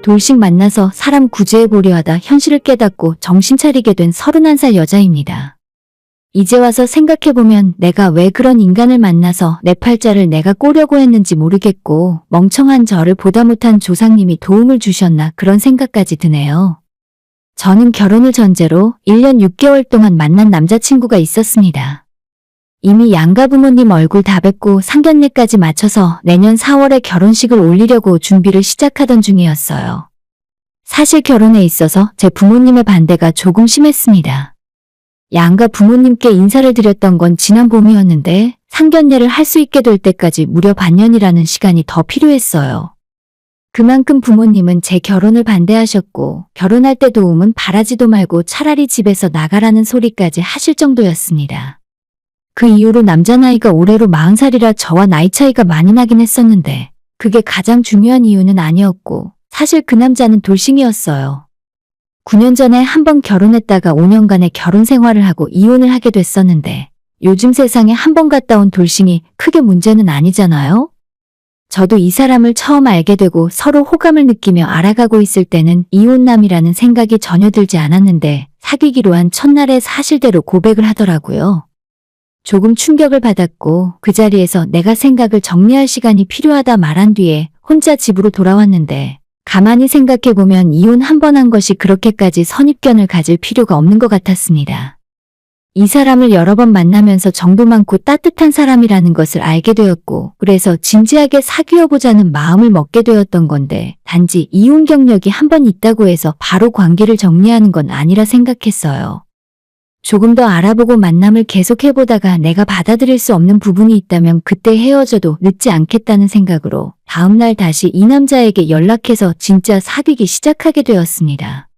돌싱 만나서 사람 구제해보려 하다 현실을 깨닫고 정신 차리게 된 31살 여자입니다. 이제 와서 생각해보면 내가 왜 그런 인간을 만나서 내 팔자를 내가 꼬려고 했는지 모르겠고 멍청한 저를 보다 못한 조상님이 도움을 주셨나 그런 생각까지 드네요. 저는 결혼을 전제로 1년 6개월 동안 만난 남자친구가 있었습니다. 이미 양가 부모님 얼굴 다 뵙고 상견례까지 마쳐서 내년 4월에 결혼식을 올리려고 준비를 시작하던 중이었어요. 사실 결혼에 있어서 제 부모님의 반대가 조금 심했습니다. 양가 부모님께 인사를 드렸던 건 지난 봄이었는데 상견례를 할 수 있게 될 때까지 무려 반년이라는 시간이 더 필요했어요. 그만큼 부모님은 제 결혼을 반대하셨고 결혼할 때 도움은 바라지도 말고 차라리 집에서 나가라는 소리까지 하실 정도였습니다. 그 이후로 남자 나이가 올해로 40살이라 저와 나이 차이가 많이 나긴 했었는데 그게 가장 중요한 이유는 아니었고 사실 그 남자는 돌싱이었어요. 9년 전에 한 번 결혼했다가 5년간의 결혼 생활을 하고 이혼을 하게 됐었는데 요즘 세상에 한 번 갔다 온 돌싱이 크게 문제는 아니잖아요? 저도 이 사람을 처음 알게 되고 서로 호감을 느끼며 알아가고 있을 때는 이혼남이라는 생각이 전혀 들지 않았는데 사귀기로 한 첫날에 사실대로 고백을 하더라고요. 조금 충격을 받았고 그 자리에서 내가 생각을 정리할 시간이 필요하다 말한 뒤에 혼자 집으로 돌아왔는데 가만히 생각해보면 이혼 한 번 한 것이 그렇게까지 선입견을 가질 필요가 없는 것 같았습니다. 이 사람을 여러 번 만나면서 정도 많고 따뜻한 사람이라는 것을 알게 되었고 그래서 진지하게 사귀어보자는 마음을 먹게 되었던 건데 단지 이혼 경력이 한 번 있다고 해서 바로 관계를 정리하는 건 아니라 생각했어요. 조금 더 알아보고 만남을 계속해보다가 내가 받아들일 수 없는 부분이 있다면 그때 헤어져도 늦지 않겠다는 생각으로 다음날 다시 이 남자에게 연락해서 진짜 사귀기 시작하게 되었습니다.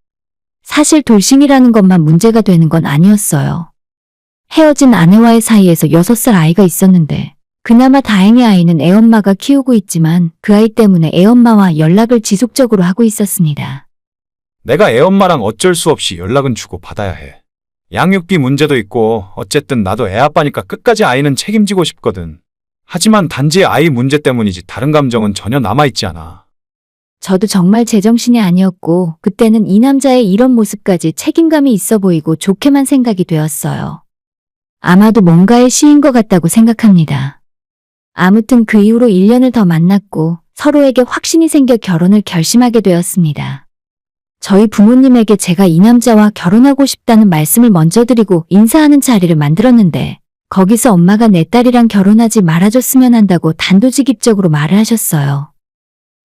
사실 돌싱이라는 것만 문제가 되는 건 아니었어요. 헤어진 아내와의 사이에서 6살 아이가 있었는데 그나마 다행히 아이는 애엄마가 키우고 있지만 그 아이 때문에 애엄마와 연락을 지속적으로 하고 있었습니다. 내가 애엄마랑 어쩔 수 없이 연락은 주고 받아야 해. 양육비 문제도 있고 어쨌든 나도 애 아빠니까 끝까지 아이는 책임지고 싶거든. 하지만 단지 아이 문제 때문이지 다른 감정은 전혀 남아있지 않아. 저도 정말 제정신이 아니었고 그때는 이 남자의 이런 모습까지 책임감이 있어 보이고 좋게만 생각이 되었어요. 아마도 뭔가의 시인 것 같다고 생각합니다. 아무튼 그 이후로 1년을 더 만났고 서로에게 확신이 생겨 결혼을 결심하게 되었습니다. 저희 부모님에게 제가 이 남자와 결혼하고 싶다는 말씀을 먼저 드리고 인사하는 자리를 만들었는데 거기서 엄마가 내 딸이랑 결혼하지 말아줬으면 한다고 단도직입적으로 말을 하셨어요.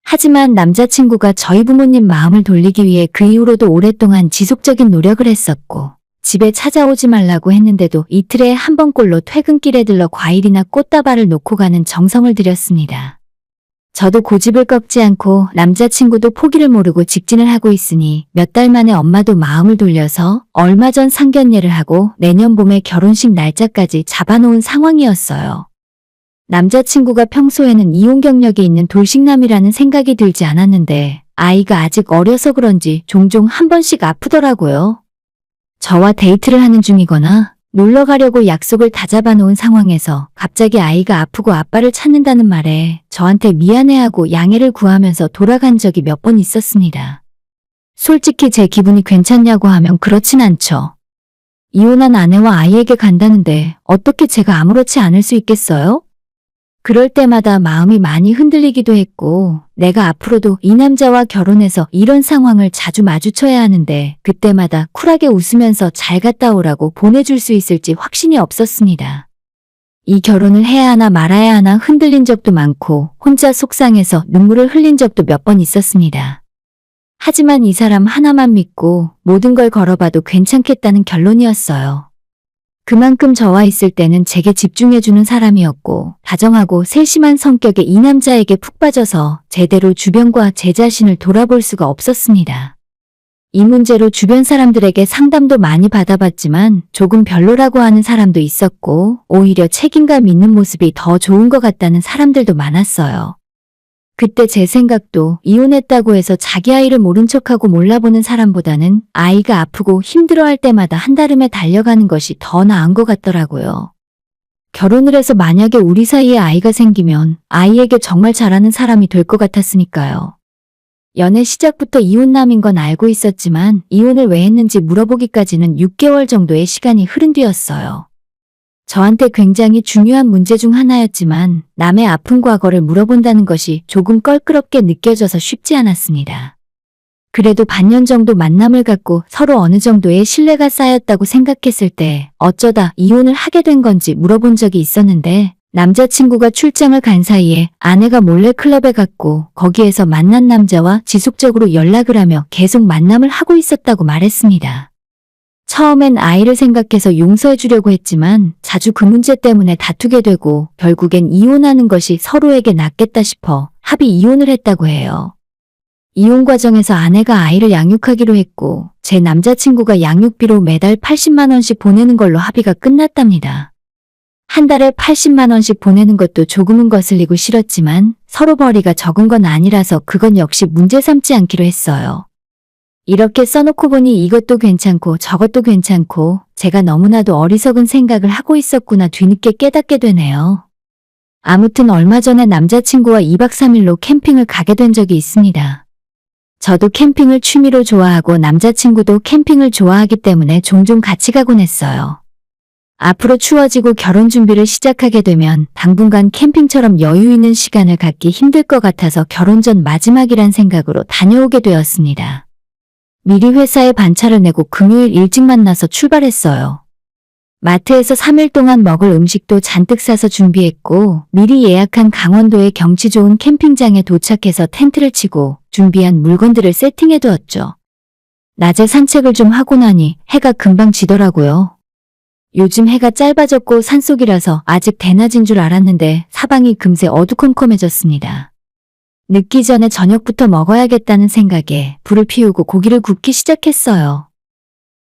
하지만 남자친구가 저희 부모님 마음을 돌리기 위해 그 이후로도 오랫동안 지속적인 노력을 했었고 집에 찾아오지 말라고 했는데도 이틀에 한 번꼴로 퇴근길에 들러 과일이나 꽃다발을 놓고 가는 정성을 들였습니다. 저도 고집을 꺾지 않고 남자친구도 포기를 모르고 직진을 하고 있으니 몇 달 만에 엄마도 마음을 돌려서 얼마 전 상견례를 하고 내년 봄에 결혼식 날짜까지 잡아놓은 상황이었어요. 남자친구가 평소에는 이혼 경력이 있는 돌싱남이라는 생각이 들지 않았는데 아이가 아직 어려서 그런지 종종 한 번씩 아프더라고요. 저와 데이트를 하는 중이거나 놀러 가려고 약속을 다 잡아놓은 상황에서 갑자기 아이가 아프고 아빠를 찾는다는 말에 저한테 미안해하고 양해를 구하면서 돌아간 적이 몇 번 있었습니다. 솔직히 제 기분이 괜찮냐고 하면 그렇진 않죠. 이혼한 아내와 아이에게 간다는데 어떻게 제가 아무렇지 않을 수 있겠어요? 그럴 때마다 마음이 많이 흔들리기도 했고 내가 앞으로도 이 남자와 결혼해서 이런 상황을 자주 마주쳐야 하는데 그때마다 쿨하게 웃으면서 잘 갔다 오라고 보내줄 수 있을지 확신이 없었습니다. 이 결혼을 해야 하나 말아야 하나 흔들린 적도 많고 혼자 속상해서 눈물을 흘린 적도 몇 번 있었습니다. 하지만 이 사람 하나만 믿고 모든 걸 걸어봐도 괜찮겠다는 결론이었어요. 그만큼 저와 있을 때는 제게 집중해주는 사람이었고 다정하고 세심한 성격의 이 남자에게 푹 빠져서 제대로 주변과 제 자신을 돌아볼 수가 없었습니다. 이 문제로 주변 사람들에게 상담도 많이 받아봤지만 조금 별로라고 하는 사람도 있었고 오히려 책임감 있는 모습이 더 좋은 것 같다는 사람들도 많았어요. 그때 제 생각도 이혼했다고 해서 자기 아이를 모른 척하고 몰라보는 사람보다는 아이가 아프고 힘들어할 때마다 한달음에 달려가는 것이 더 나은 것 같더라고요. 결혼을 해서 만약에 우리 사이에 아이가 생기면 아이에게 정말 잘하는 사람이 될 것 같았으니까요. 연애 시작부터 이혼남인 건 알고 있었지만 이혼을 왜 했는지 물어보기까지는 6개월 정도의 시간이 흐른 뒤였어요. 저한테 굉장히 중요한 문제 중 하나였지만 남의 아픈 과거를 물어본다는 것이 조금 껄끄럽게 느껴져서 쉽지 않았습니다. 그래도 반년 정도 만남을 갖고 서로 어느 정도의 신뢰가 쌓였다고 생각했을 때 어쩌다 이혼을 하게 된 건지 물어본 적이 있었는데 남자친구가 출장을 간 사이에 아내가 몰래 클럽에 갔고 거기에서 만난 남자와 지속적으로 연락을 하며 계속 만남을 하고 있었다고 말했습니다. 처음엔 아이를 생각해서 용서해 주려고 했지만 자주 그 문제 때문에 다투게 되고 결국엔 이혼하는 것이 서로에게 낫겠다 싶어 합의 이혼을 했다고 해요. 이혼 과정에서 아내가 아이를 양육하기로 했고 제 남자친구가 양육비로 매달 80만 원씩 보내는 걸로 합의가 끝났답니다. 한 달에 80만 원씩 보내는 것도 조금은 거슬리고 싫었지만 서로 벌이가 적은 건 아니라서 그건 역시 문제 삼지 않기로 했어요. 이렇게 써놓고 보니 이것도 괜찮고 저것도 괜찮고 제가 너무나도 어리석은 생각을 하고 있었구나 뒤늦게 깨닫게 되네요. 아무튼 얼마 전에 남자친구와 2박 3일로 캠핑을 가게 된 적이 있습니다. 저도 캠핑을 취미로 좋아하고 남자친구도 캠핑을 좋아하기 때문에 종종 같이 가곤 했어요. 앞으로 추워지고 결혼 준비를 시작하게 되면 당분간 캠핑처럼 여유 있는 시간을 갖기 힘들 것 같아서 결혼 전 마지막이란 생각으로 다녀오게 되었습니다. 미리 회사에 반차를 내고 금요일 일찍 만나서 출발했어요. 마트에서 3일 동안 먹을 음식도 잔뜩 사서 준비했고 미리 예약한 강원도의 경치 좋은 캠핑장에 도착해서 텐트를 치고 준비한 물건들을 세팅해두었죠. 낮에 산책을 좀 하고 나니 해가 금방 지더라고요. 요즘 해가 짧아졌고 산속이라서 아직 대낮인 줄 알았는데 사방이 금세 어두컴컴해졌습니다. 늦기 전에 저녁부터 먹어야겠다는 생각에 불을 피우고 고기를 굽기 시작했어요.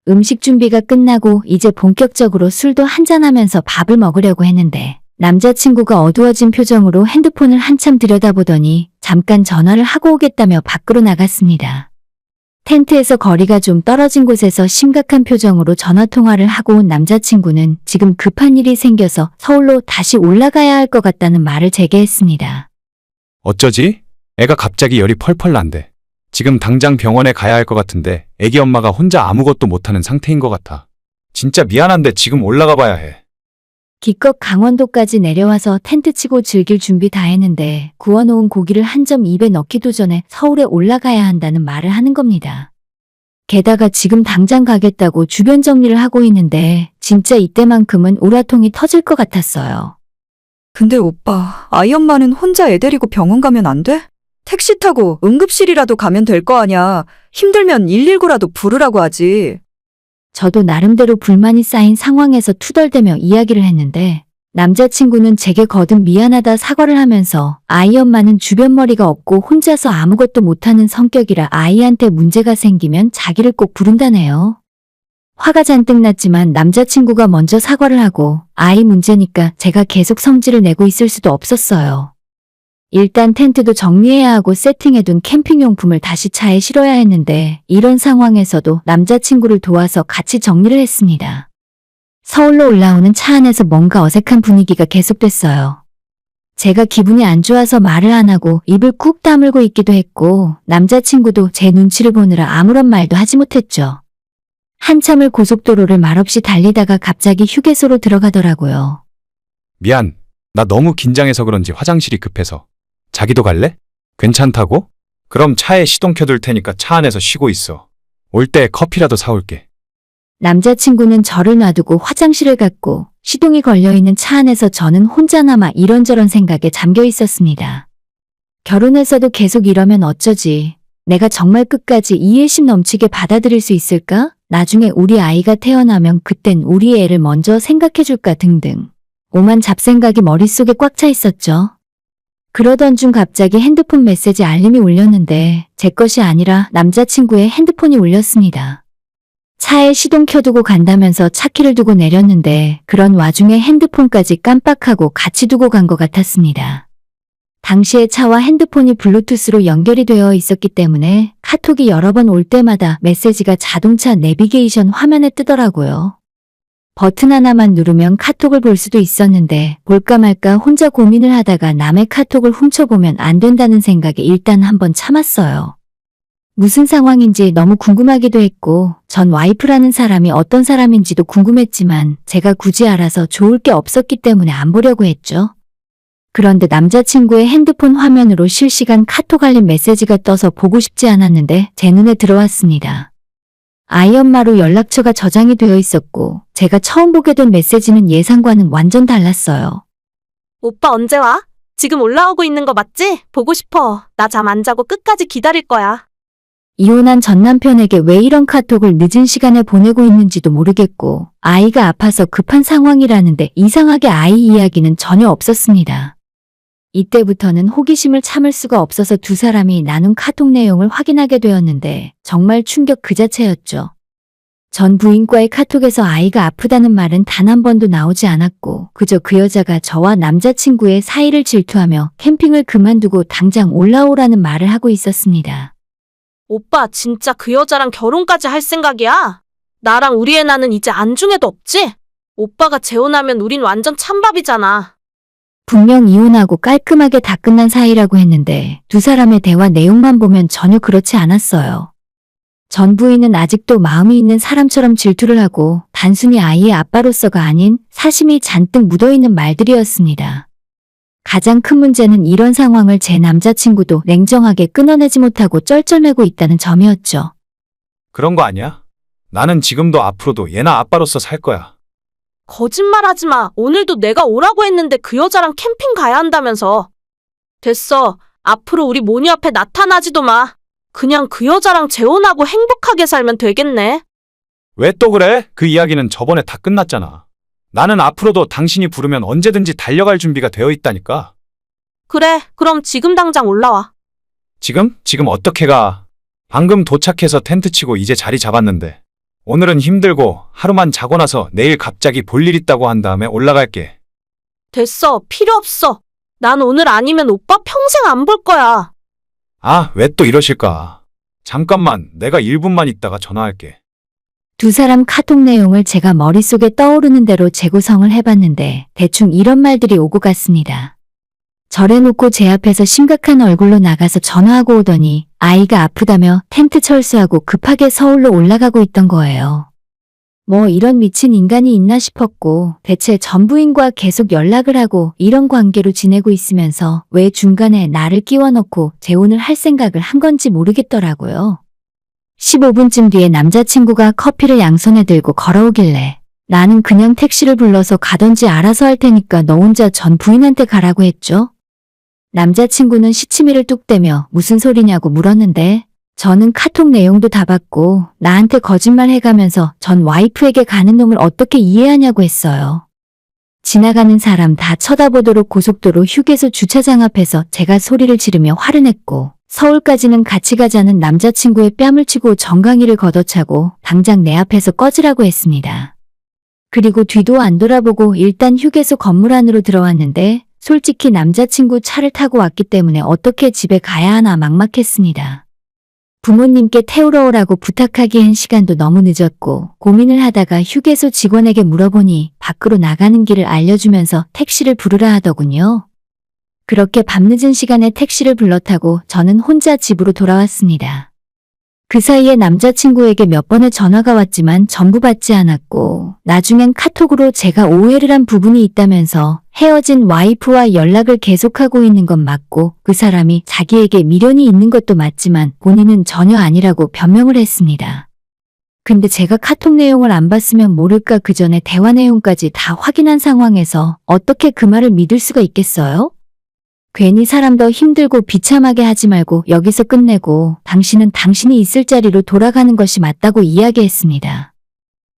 음식 준비가 끝나고 이제 본격적으로 술도 한잔하면서 밥을 먹으려고 했는데 남자친구가 어두워진 표정으로 핸드폰을 한참 들여다보더니 잠깐 전화를 하고 오겠다며 밖으로 나갔습니다. 텐트에서 거리가 좀 떨어진 곳에서 심각한 표정으로 전화통화를 하고 온 남자친구는 지금 급한 일이 생겨서 서울로 다시 올라가야 할 것 같다는 말을 재개했습니다. 어쩌지? 애가 갑자기 열이 펄펄 난대. 지금 당장 병원에 가야 할 것 같은데 애기 엄마가 혼자 아무것도 못하는 상태인 것 같아. 진짜 미안한데 지금 올라가 봐야 해. 기껏 강원도까지 내려와서 텐트 치고 즐길 준비 다 했는데 구워놓은 고기를 한 점 입에 넣기도 전에 서울에 올라가야 한다는 말을 하는 겁니다. 게다가 지금 당장 가겠다고 주변 정리를 하고 있는데 진짜 이때만큼은 우라통이 터질 것 같았어요. 근데 오빠, 아이 엄마는 혼자 애 데리고 병원 가면 안 돼? 택시 타고 응급실이라도 가면 될 거 아냐. 힘들면 119라도 부르라고 하지. 저도 나름대로 불만이 쌓인 상황에서 투덜대며 이야기를 했는데 남자친구는 제게 거듭 미안하다 사과를 하면서 아이 엄마는 주변 머리가 없고 혼자서 아무것도 못하는 성격이라 아이한테 문제가 생기면 자기를 꼭 부른다네요. 화가 잔뜩 났지만 남자친구가 먼저 사과를 하고 아이 문제니까 제가 계속 성질을 내고 있을 수도 없었어요. 일단 텐트도 정리해야 하고 세팅해둔 캠핑용품을 다시 차에 실어야 했는데 이런 상황에서도 남자친구를 도와서 같이 정리를 했습니다. 서울로 올라오는 차 안에서 뭔가 어색한 분위기가 계속됐어요. 제가 기분이 안 좋아서 말을 안 하고 입을 꾹 다물고 있기도 했고 남자친구도 제 눈치를 보느라 아무런 말도 하지 못했죠. 한참을 고속도로를 말없이 달리다가 갑자기 휴게소로 들어가더라고요. 미안. 나 너무 긴장해서 그런지 화장실이 급해서. 자기도 갈래? 괜찮다고? 그럼 차에 시동 켜둘 테니까 차 안에서 쉬고 있어. 올 때 커피라도 사올게. 남자친구는 저를 놔두고 화장실을 갔고 시동이 걸려있는 차 안에서 저는 혼자 남아 이런저런 생각에 잠겨 있었습니다. 결혼해서도 계속 이러면 어쩌지? 내가 정말 끝까지 이해심 넘치게 받아들일 수 있을까? 나중에 우리 아이가 태어나면 그땐 우리 애를 먼저 생각해줄까 등등. 오만 잡생각이 머릿속에 꽉 차 있었죠. 그러던 중 갑자기 핸드폰 메시지 알림이 울렸는데 제 것이 아니라 남자친구의 핸드폰이 울렸습니다. 차에 시동 켜두고 간다면서 차키를 두고 내렸는데 그런 와중에 핸드폰까지 깜빡하고 같이 두고 간 것 같았습니다. 당시에 차와 핸드폰이 블루투스로 연결이 되어 있었기 때문에 카톡이 여러 번 올 때마다 메시지가 자동차 내비게이션 화면에 뜨더라고요. 버튼 하나만 누르면 카톡을 볼 수도 있었는데 볼까 말까 혼자 고민을 하다가 남의 카톡을 훔쳐보면 안 된다는 생각에 일단 한번 참았어요. 무슨 상황인지 너무 궁금하기도 했고, 전 와이프라는 사람이 어떤 사람인지도 궁금했지만 제가 굳이 알아서 좋을 게 없었기 때문에 안 보려고 했죠. 그런데 남자친구의 핸드폰 화면으로 실시간 카톡 알림 메시지가 떠서 보고 싶지 않았는데 제 눈에 들어왔습니다. 아이 엄마로 연락처가 저장이 되어 있었고, 제가 처음 보게 된 메시지는 예상과는 완전 달랐어요. 오빠 언제 와? 지금 올라오고 있는 거 맞지? 보고 싶어. 나 잠 안 자고 끝까지 기다릴 거야. 이혼한 전 남편에게 왜 이런 카톡을 늦은 시간에 보내고 있는지도 모르겠고, 아이가 아파서 급한 상황이라는데 이상하게 아이 이야기는 전혀 없었습니다. 이때부터는 호기심을 참을 수가 없어서 두 사람이 나눈 카톡 내용을 확인하게 되었는데 정말 충격 그 자체였죠. 전 부인과의 카톡에서 아이가 아프다는 말은 단 한 번도 나오지 않았고 그저 그 여자가 저와 남자친구의 사이를 질투하며 캠핑을 그만두고 당장 올라오라는 말을 하고 있었습니다. 오빠 진짜 그 여자랑 결혼까지 할 생각이야? 나랑 우리 애 나는 이제 안중에도 없지? 오빠가 재혼하면 우린 완전 찬밥이잖아. 분명 이혼하고 깔끔하게 다 끝난 사이라고 했는데 두 사람의 대화 내용만 보면 전혀 그렇지 않았어요. 전 부인은 아직도 마음이 있는 사람처럼 질투를 하고 단순히 아이의 아빠로서가 아닌 사심이 잔뜩 묻어있는 말들이었습니다. 가장 큰 문제는 이런 상황을 제 남자친구도 냉정하게 끊어내지 못하고 쩔쩔매고 있다는 점이었죠. 그런 거 아니야? 나는 지금도 앞으로도 얘나 아빠로서 살 거야. 거짓말하지 마. 오늘도 내가 오라고 했는데 그 여자랑 캠핑 가야 한다면서. 됐어. 앞으로 우리 모니 앞에 나타나지도 마. 그냥 그 여자랑 재혼하고 행복하게 살면 되겠네. 왜 또 그래? 그 이야기는 저번에 다 끝났잖아. 나는 앞으로도 당신이 부르면 언제든지 달려갈 준비가 되어 있다니까. 그래, 그럼 지금 당장 올라와. 지금? 지금 어떻게 가? 방금 도착해서 텐트 치고 이제 자리 잡았는데. 오늘은 힘들고 하루만 자고 나서 내일 갑자기 볼 일 있다고 한 다음에 올라갈게. 됐어. 필요 없어. 난 오늘 아니면 오빠 평생 안 볼 거야. 아, 왜 또 이러실까? 잠깐만, 내가 1분만 있다가 전화할게. 두 사람 카톡 내용을 제가 머릿속에 떠오르는 대로 재구성을 해봤는데 대충 이런 말들이 오고 갔습니다. 절해놓고 제 앞에서 심각한 얼굴로 나가서 전화하고 오더니 아이가 아프다며 텐트 철수하고 급하게 서울로 올라가고 있던 거예요. 뭐 이런 미친 인간이 있나 싶었고 대체 전 부인과 계속 연락을 하고 이런 관계로 지내고 있으면서 왜 중간에 나를 끼워 넣고 재혼을 할 생각을 한 건지 모르겠더라고요. 15분쯤 뒤에 남자친구가 커피를 양손에 들고 걸어오길래 나는 그냥 택시를 불러서 가던지 알아서 할 테니까 너 혼자 전 부인한테 가라고 했죠. 남자친구는 시치미를 뚝 떼며 무슨 소리냐고 물었는데 저는 카톡 내용도 다 봤고 나한테 거짓말 해가면서 전 와이프에게 가는 놈을 어떻게 이해하냐고 했어요. 지나가는 사람 다 쳐다보도록 고속도로 휴게소 주차장 앞에서 제가 소리를 지르며 화를 냈고 서울까지는 같이 가자는 남자친구의 뺨을 치고 정강이를 걷어차고 당장 내 앞에서 꺼지라고 했습니다. 그리고 뒤도 안 돌아보고 일단 휴게소 건물 안으로 들어왔는데 솔직히 남자친구 차를 타고 왔기 때문에 어떻게 집에 가야 하나 막막했습니다. 부모님께 태우러 오라고 부탁하기엔 시간도 너무 늦었고 고민을 하다가 휴게소 직원에게 물어보니 밖으로 나가는 길을 알려주면서 택시를 부르라 하더군요. 그렇게 밤늦은 시간에 택시를 불러 타고 저는 혼자 집으로 돌아왔습니다. 그 사이에 남자친구에게 몇 번의 전화가 왔지만 전부 받지 않았고 나중엔 카톡으로 제가 오해를 한 부분이 있다면서 헤어진 와이프와 연락을 계속하고 있는 건 맞고 그 사람이 자기에게 미련이 있는 것도 맞지만 본인은 전혀 아니라고 변명을 했습니다. 근데 제가 카톡 내용을 안 봤으면 모를까 그 전에 대화 내용까지 다 확인한 상황에서 어떻게 그 말을 믿을 수가 있겠어요? 괜히 사람 더 힘들고 비참하게 하지 말고 여기서 끝내고 당신은 당신이 있을 자리로 돌아가는 것이 맞다고 이야기했습니다.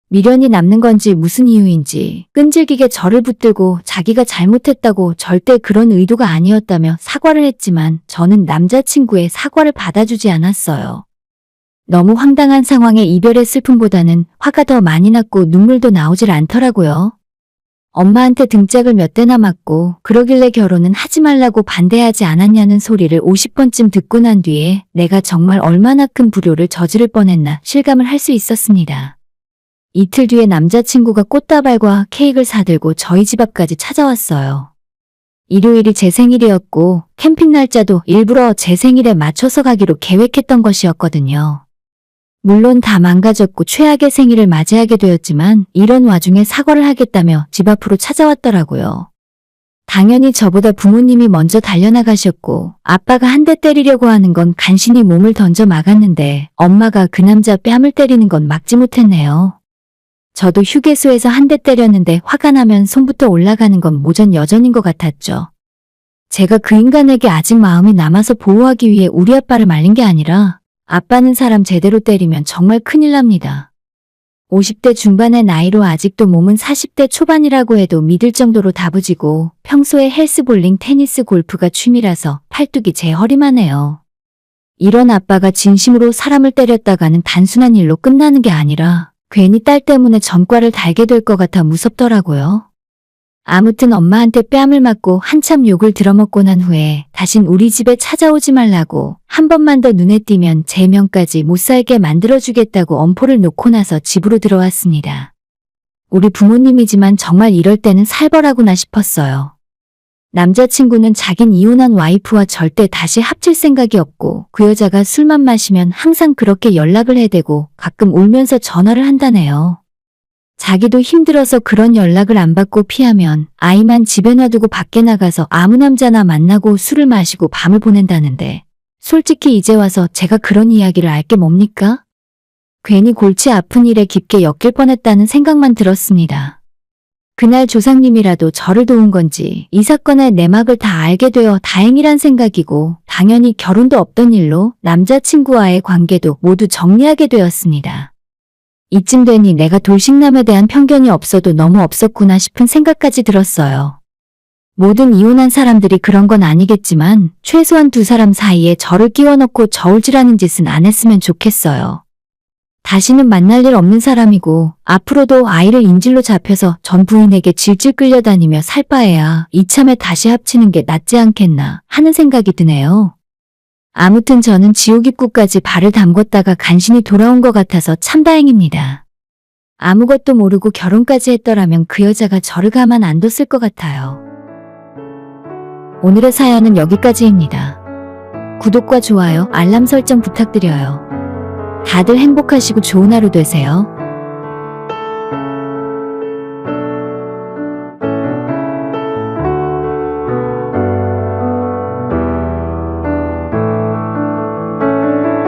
미련이 남는 건지 무슨 이유인지 끈질기게 저를 붙들고 자기가 잘못했다고 절대 그런 의도가 아니었다며 사과를 했지만 저는 남자친구의 사과를 받아주지 않았어요. 너무 황당한 상황에 이별의 슬픔보다는 화가 더 많이 났고 눈물도 나오질 않더라고요. 엄마한테 등짝을 몇 대나 맞고 그러길래 결혼은 하지 말라고 반대하지 않았냐는 소리를 50번쯤 듣고 난 뒤에 내가 정말 얼마나 큰 불효를 저지를 뻔했나 실감을 할 수 있었습니다. 이틀 뒤에 남자친구가 꽃다발과 케이크를 사들고 저희 집 앞까지 찾아왔어요. 일요일이 제 생일이었고 캠핑 날짜도 일부러 제 생일에 맞춰서 가기로 계획했던 것이었거든요. 물론 다 망가졌고 최악의 생일을 맞이하게 되었지만 이런 와중에 사과를 하겠다며 집 앞으로 찾아왔더라고요. 당연히 저보다 부모님이 먼저 달려나가셨고 아빠가 한 대 때리려고 하는 건 간신히 몸을 던져 막았는데 엄마가 그 남자 뺨을 때리는 건 막지 못했네요. 저도 휴게소에서 한 대 때렸는데 화가 나면 손부터 올라가는 건 모전 여전인 것 같았죠. 제가 그 인간에게 아직 마음이 남아서 보호하기 위해 우리 아빠를 말린 게 아니라 아빠는 사람 제대로 때리면 정말 큰일 납니다. 50대 중반의 나이로 아직도 몸은 40대 초반이라고 해도 믿을 정도로 다부지고 평소에 헬스볼링, 테니스, 골프가 취미라서 팔뚝이 제 허리만 해요. 이런 아빠가 진심으로 사람을 때렸다가는 단순한 일로 끝나는 게 아니라 괜히 딸 때문에 전과를 달게 될 것 같아 무섭더라고요. 아무튼 엄마한테 뺨을 맞고 한참 욕을 들어먹고 난 후에 다신 우리 집에 찾아오지 말라고 한 번만 더 눈에 띄면 제 명까지 못 살게 만들어주겠다고 엄포를 놓고 나서 집으로 들어왔습니다. 우리 부모님이지만 정말 이럴 때는 살벌하구나 싶었어요. 남자친구는 자긴 이혼한 와이프와 절대 다시 합칠 생각이 없고 그 여자가 술만 마시면 항상 그렇게 연락을 해대고 가끔 울면서 전화를 한다네요. 자기도 힘들어서 그런 연락을 안 받고 피하면 아이만 집에 놔두고 밖에 나가서 아무 남자나 만나고 술을 마시고 밤을 보낸다는데 솔직히 이제 와서 제가 그런 이야기를 알 게 뭡니까? 괜히 골치 아픈 일에 깊게 엮일 뻔했다는 생각만 들었습니다. 그날 조상님이라도 저를 도운 건지 이 사건의 내막을 다 알게 되어 다행이란 생각이고 당연히 결혼도 없던 일로 남자친구와의 관계도 모두 정리하게 되었습니다. 이쯤 되니 내가 돌싱남에 대한 편견이 없어도 너무 없었구나 싶은 생각까지 들었어요. 모든 이혼한 사람들이 그런 건 아니겠지만 최소한 두 사람 사이에 저를 끼워 넣고 저울질하는 짓은 안 했으면 좋겠어요. 다시는 만날 일 없는 사람이고 앞으로도 아이를 인질로 잡혀서 전 부인에게 질질 끌려다니며 살 바에야 이참에 다시 합치는 게 낫지 않겠나 하는 생각이 드네요. 아무튼 저는 지옥 입구까지 발을 담궜다가 간신히 돌아온 것 같아서 참 다행입니다. 아무것도 모르고 결혼까지 했더라면 그 여자가 저를 가만 안 뒀을 것 같아요. 오늘의 사연은 여기까지입니다. 구독과 좋아요, 알람 설정 부탁드려요. 다들 행복하시고 좋은 하루 되세요.